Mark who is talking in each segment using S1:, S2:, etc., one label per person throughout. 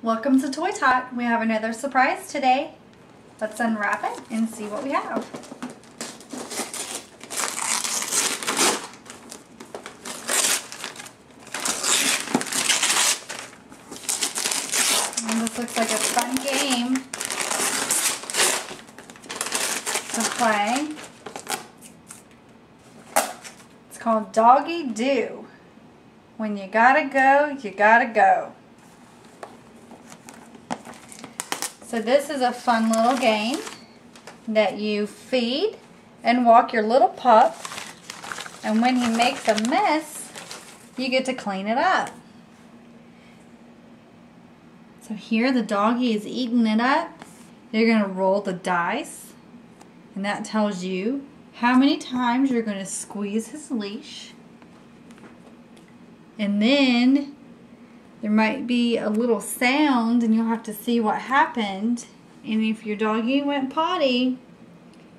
S1: Welcome to Toy Tot. We have another surprise today. Let's unwrap it and see what we have. And this looks like a fun game to play. It's called Doggie Doo. When you gotta go, you gotta go. So this is a fun little game that you feed and walk your little pup, and when he makes a mess, you get to clean it up. So here the doggy is eating it up. You're going to roll the dice, and that tells you how many times you're going to squeeze his leash. And then there might be a little sound and you'll have to see what happened. And if your doggy went potty,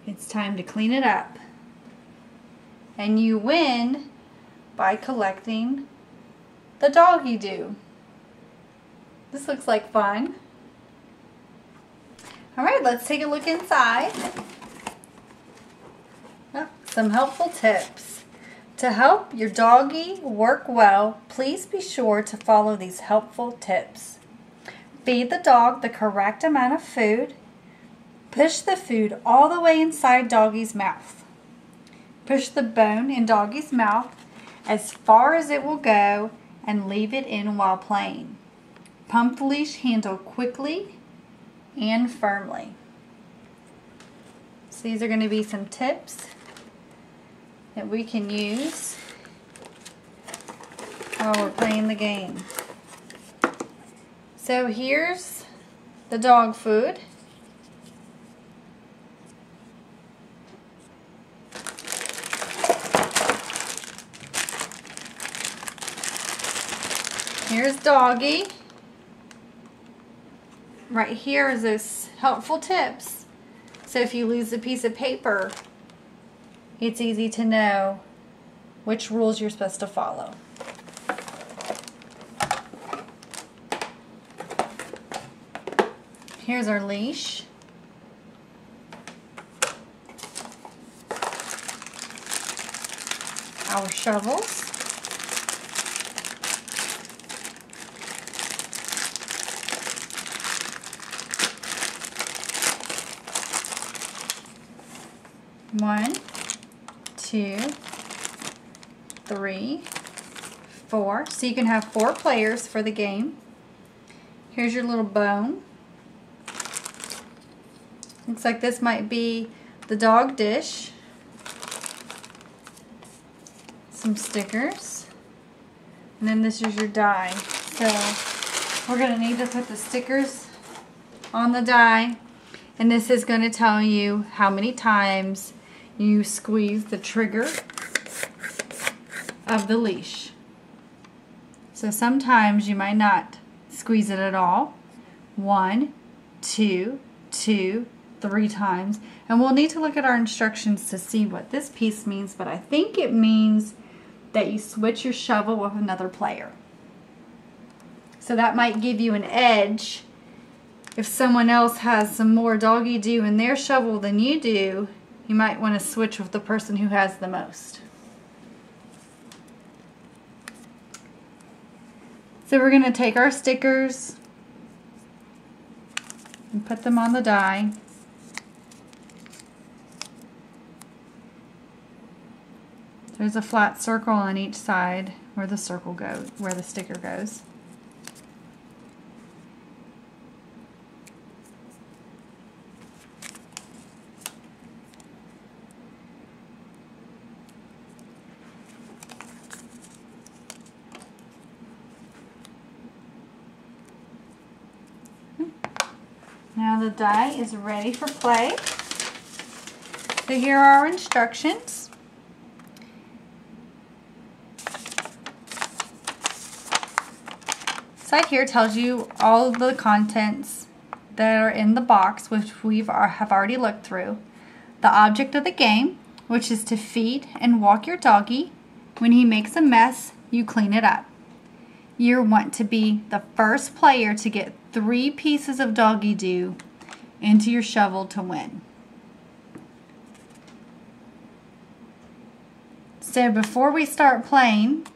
S1: it's time to clean it up. And you win by collecting the Doggie Doo. This looks like fun. Alright, let's take a look inside. Oh, some helpful tips. To help your doggy work well, please be sure to follow these helpful tips. Feed the dog the correct amount of food. Push the food all the way inside doggy's mouth. Push the bone in doggy's mouth as far as it will go and leave it in while playing. Pump the leash handle quickly and firmly. So these are going to be some tips that we can use while we're playing the game. So here's the dog food. Here's doggy. Right here is those helpful tips. So if you lose a piece of paper, it's easy to know which rules you're supposed to follow. Here's our leash. Our shovels. One, 2, 3, 4. So you can have 4 players for the game. Here's your little bone. Looks like this might be the dog dish. Some stickers. And then this is your die. So we're going to need to put the stickers on the die. And this is going to tell you how many times you squeeze the trigger of the leash. So sometimes you might not squeeze it at all. 1, 2, 2, 3 times. And we'll need to look at our instructions to see what this piece means, but I think it means that you switch your shovel with another player. So that might give you an edge. If someone else has some more Doggie Doo in their shovel than you do, you might want to switch with the person who has the most. So we're going to take our stickers and put them on the die. There's a flat circle on each side where the circle goes, where the sticker goes. Now the die is ready for play. So here are our instructions. Side here tells you all of the contents that are in the box, which we have already looked through. The object of the game, which is to feed and walk your doggy. When he makes a mess, you clean it up. You want to be the first player to get 3 pieces of Doggie Doo into your shovel to win. So before we start playing,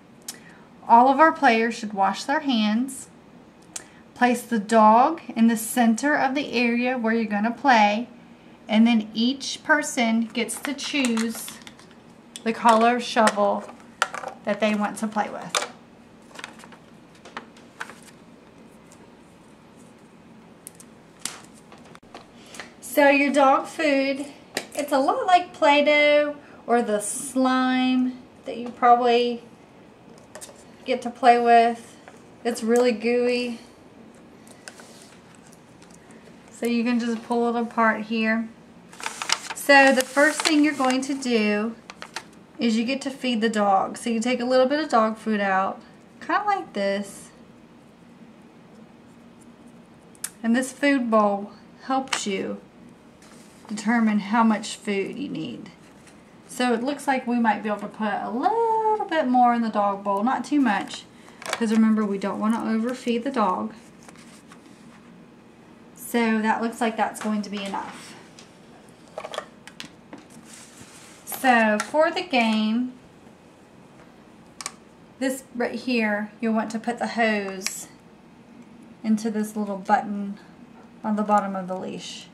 S1: all of our players should wash their hands, place the dog in the center of the area where you're going to play, and then each person gets to choose the color shovel that they want to play with. So your dog food, it's a lot like Play-Doh or the slime that you probably get to play with. It's really gooey. So you can just pull it apart here. So the first thing you're going to do is you get to feed the dog. So you take a little bit of dog food out, kind of like this. And this food bowl helps you determine how much food you need. So it looks like we might be able to put a little bit more in the dog bowl, not too much, because remember we don't want to overfeed the dog. So that looks like that's going to be enough. So for the game, this right here, you'll want to put the hose into this little button on the bottom of the leash.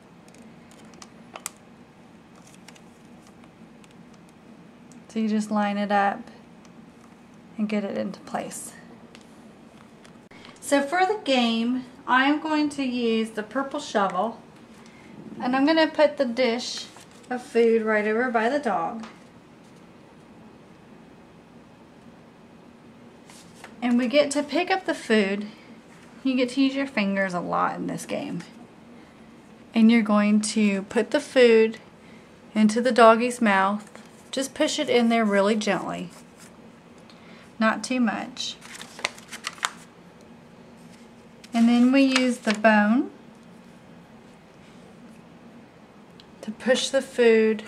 S1: So you just line it up and get it into place. So for the game, I'm going to use the purple shovel, and I'm going to put the dish of food right over by the dog. And we get to pick up the food. You get to use your fingers a lot in this game. And you're going to put the food into the doggy's mouth. Just push it in there really gently. Not too much. And then we use the bone to push the food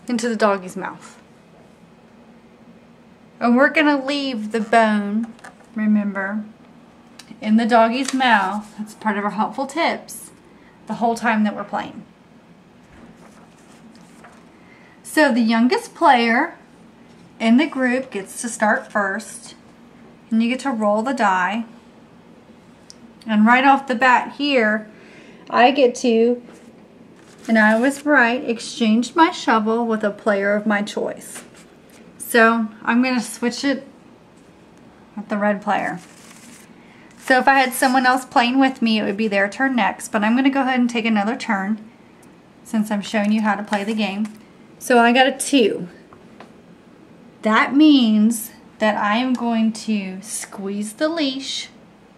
S1: into the doggy's mouth. And we're going to leave the bone, remember, in the doggy's mouth. That's part of our helpful tips the whole time that we're playing. So the youngest player in the group gets to start first, and you get to roll the die. And right off the bat here, I get to, and I was right, exchange my shovel with a player of my choice. So I'm going to switch it with the red player. So if I had someone else playing with me, it would be their turn next, but I'm going to go ahead and take another turn since I'm showing you how to play the game. So I got a 2. That means that I am going to squeeze the leash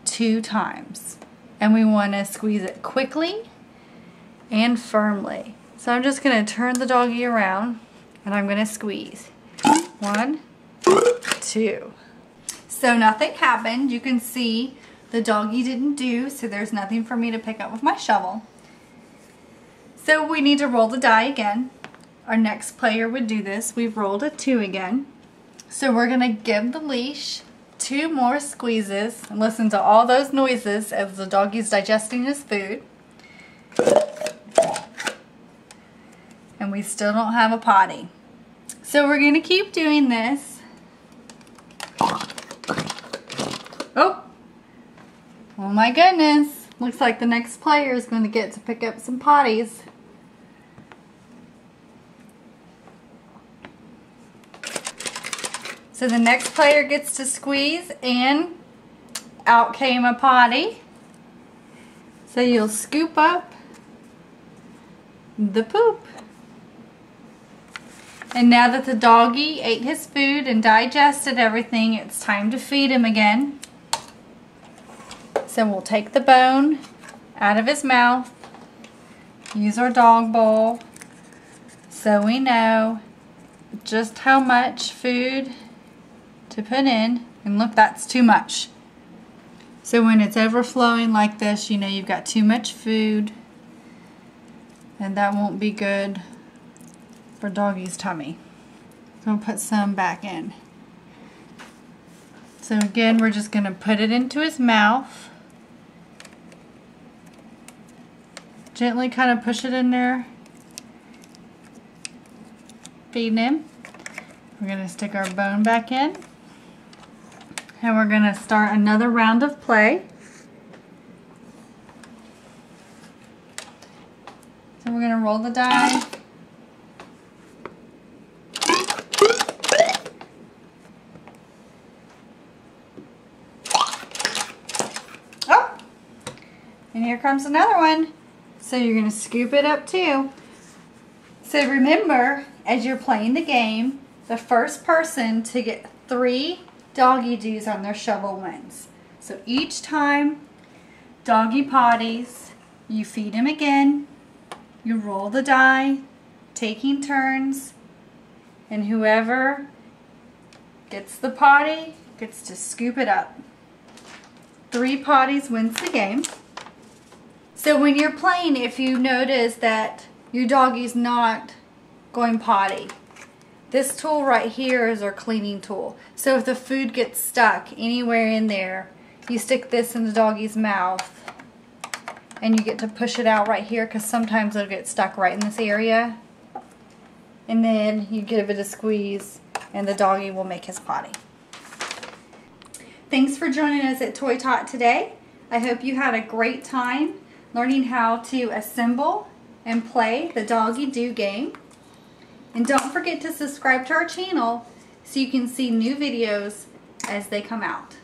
S1: 2 times. And we want to squeeze it quickly and firmly. So I'm just going to turn the doggy around and I'm going to squeeze. 1, 2. So nothing happened. You can see the doggy didn't do, so there's nothing for me to pick up with my shovel. So we need to roll the die again. Our next player would do this. We've rolled a 2 again. So we're going to give the leash 2 more squeezes and listen to all those noises as the doggy's digesting his food. And we still don't have a potty. So we're going to keep doing this. Oh my goodness. Looks like the next player is going to get to pick up some potties. So the next player gets to squeeze and out came a potty. So you'll scoop up the poop. And now that the doggy ate his food and digested everything, it's time to feed him again. So we'll take the bone out of his mouth, use our dog bowl so we know just how much food to put in. And look, that's too much. So when it's overflowing like this, you know you've got too much food, and that won't be good for doggy's tummy. So we'll put some back in. So again, we're just going to put it into his mouth. Gently kind of push it in there. Feeding him. We're going to stick our bone back in. And we're going to start another round of play. So we're going to roll the die. Oh! And here comes another one. So you're going to scoop it up too. So remember, as you're playing the game, the first person to get 3 Doggie Doos on their shovel wins. So each time doggy potties, you feed him again, you roll the die, taking turns, and whoever gets the potty gets to scoop it up. 3 potties wins the game. So when you're playing, if you notice that your doggie's not going potty, this tool right here is our cleaning tool. So if the food gets stuck anywhere in there, you stick this in the doggie's mouth and you get to push it out right here, because sometimes it'll get stuck right in this area. And then you give it a squeeze and the doggie will make his potty. Thanks for joining us at Toy Talk today. I hope you had a great time learning how to assemble and play the Doggie Doo game. And don't forget to subscribe to our channel so you can see new videos as they come out.